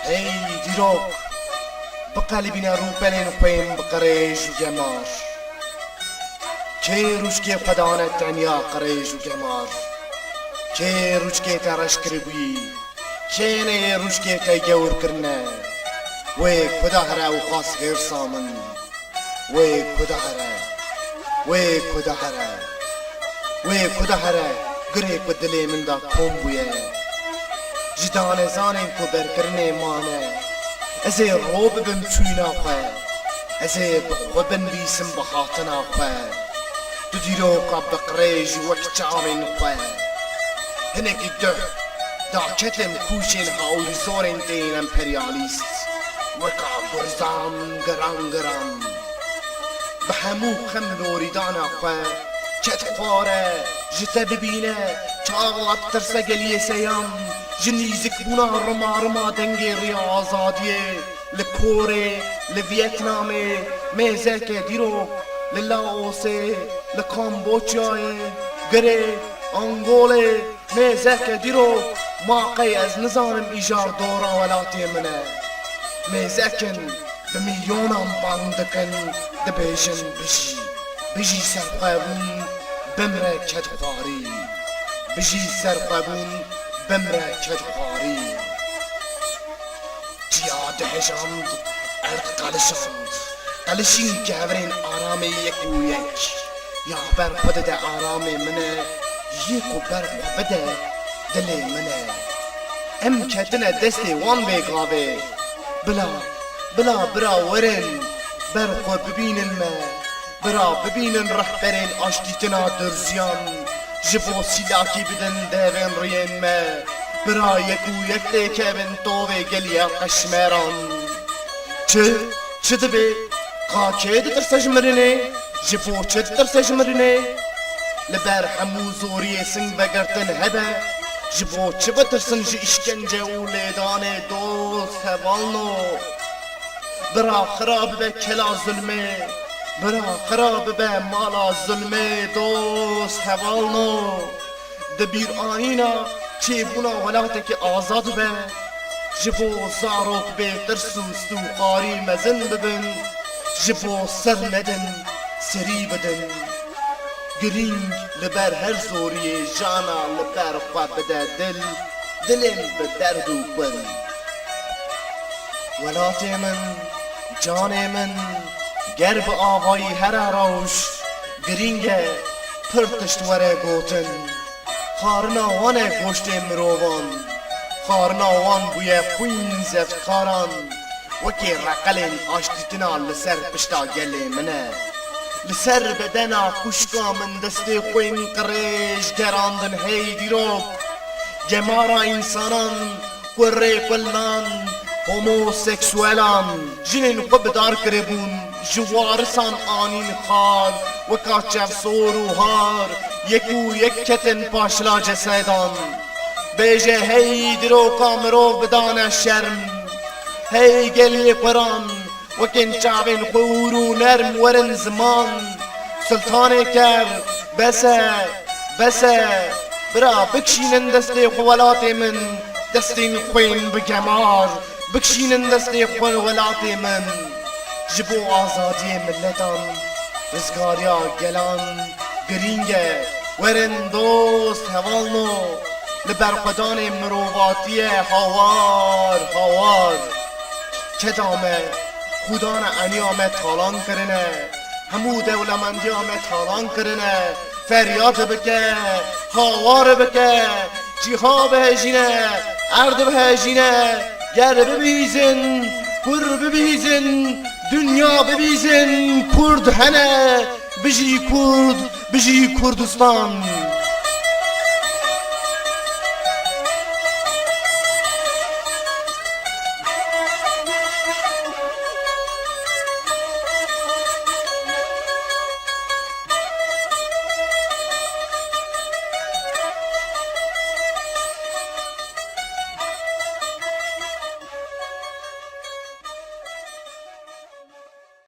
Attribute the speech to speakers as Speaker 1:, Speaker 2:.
Speaker 1: ای دیروک بقلبین روبلین خویم بقریش و گمار که روش که پدانت دنیا قریش و گمار که روش که ترش کربی که نه روش که تیگور کرنه و کدا هره و خاص غیر سامن و کدا هره و کدا هره و کدا هره گره بدلی من دا کم بویه جدان زانیم کو برکرنه مانه ازی روب بم چوینا خواه ازی بخوبن بیسم بخاطنا خواه دو دیروکا بقریج وک چاوین خواه هنگی دا کتم کوشین هاوری زورین دین امپریالیست وکا گرزام گرام به همو خم لوریدانا خواه کت خواره جتا ببینه چاغلات ترسه گلیه سیام جنیزک بونا رما دنگی ریا آزادیه لکوره لویتنامه میزک دیرو للاوسه لکامبوچیای گره انگوله میزک دیرو ماقی از نظام ایجار دورا ولاتی منه میزکن بمیلیونم باندکن دبیجن بجی سرقابون بمره کد خواری بجی سرقابون بمره کد خواری جیاد هجاند ارد قلشاند قلشین که هورین آرام یک و یک یا بر خود ده آرام منه یک و بر خود دل منه ام کتنه دستی وان بگاوه بلا برا ورن بر خود ببینن برا ببینن رهبرین آشتیتنا درزیان جبو سیلاکی بدن دوین ریین برا یکو یک دیکه بن تووه گلیه قشمران چه دبی قاکه ده ترسش مرنه جبو چه ده ترسش مرنه لبر همو زوری سنگ بگرتن هبه جبو چه بترسن جه اشکنجه و لیدان دوست هوالنو برا خراب به کلا ظلمه برا خراب به مالا ظلمه دوست هوالنو دبیر آینا چه بونا ولاته که آزاد به جبو زاروک به ترسوست و قاری مزن ببن جبو سر ندن سری بدن گرینگ لبر هر زوری جانا لبر خواه بده دلم به درد و بن ولاته من جان من گرب آوایی هر روش گرینگه پرتشت وره گوتن خارناوانه گوشت مروان خارناوان بوی خوین زفتخاران وکی رقلین آشتیتنا لسر پشتا گلی منه لسر بدنا کشکا من دستی خوین قریش گراندن هی دیروک جمارا انسانان قره قلان هوموسکسوالان جنین خوب دار کربون جوارسان آنین خار وکا چفسور و هار یکو یک کتن پاشلا جسدان بیجه هی درو کامرو بدان شرم هی گلی قران وکن چاوین خور و نرم ورن زمان سلطان کر بسه برا بکشینن دستی خوالات من دستین خوین بگمار بکشینن دستی خوین ولاتی من جبو آزادی ملتان رزگاریا گلان گرینگه ورن دوست هوالنو لبرخدان مروواتی هاوار کدامه خودان انیامه تالان کرنه همو دولمندیامه تالان کرنه فریاد بکه هاوار بکه جیها بهجینه ارد بهجینه گر ببیزن پر ببیزن دنیا ببیزن کرد هنه بجی کردستان